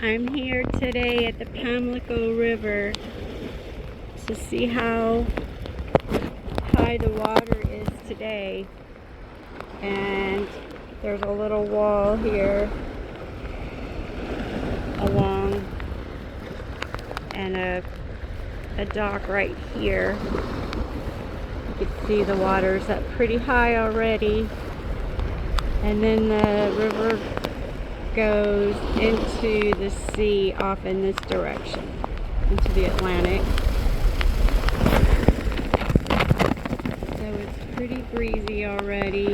I'm here today at the PAMLICO River to see how high the water is today. And there's a little wall here along and a dock right here. You can see the water's up pretty high already. And then the river goes into the sea off in this direction, into the Atlantic. So it's pretty breezy already.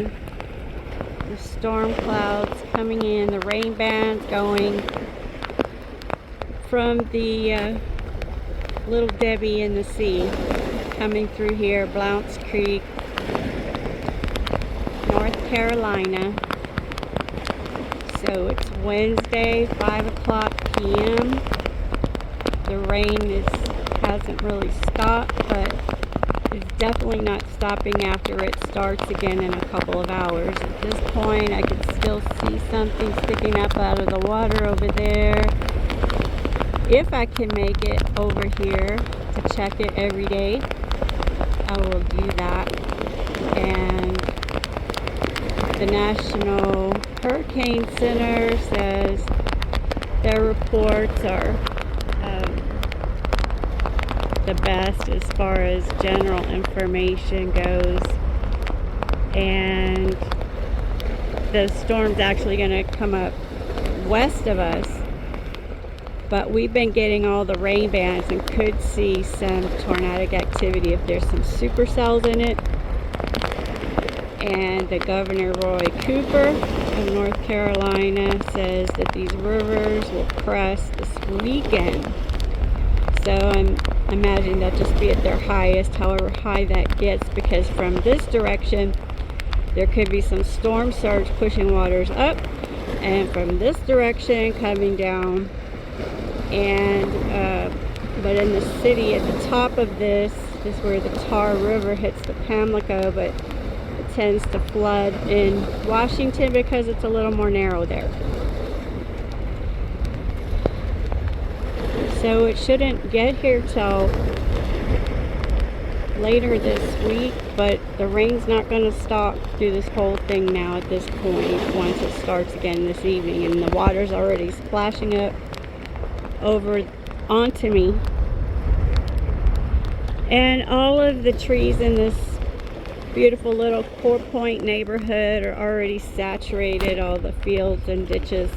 The storm clouds coming in, the rain bands going from the Little Debbie in the sea, coming through here, Blounts Creek, North Carolina. So it's Wednesday, 5 o'clock p.m. The rain hasn't really stopped, but it's definitely not stopping after it starts again in a couple of hours. At this point, I can still see something sticking up out of the water over there. If I can make it over here to check it every day, I will do that. And the National Hurricane Center says their reports are the best as far as general information goes, and the storm's actually going to come up west of us, but we've been getting all the rain bands and could see some tornadic activity if there's some supercells in it. And the Governor Roy Cooper of North Carolina says that these rivers will crest this weekend. So I'm imagining they'll just be at their highest, however high that gets, because from this direction there could be some storm surge pushing waters up, and from this direction coming down. And but in the city at the top of this is where the Tar River hits the Pamlico, but it tends to flood in Washington because it's a little more narrow there. So it shouldn't get here till later this week, but the rain's not going to stop through this whole thing now at this point once it starts again this evening, and the water's already splashing up over onto me. And all of the trees in this beautiful little 4-point neighborhood are already saturated, all the fields and ditches.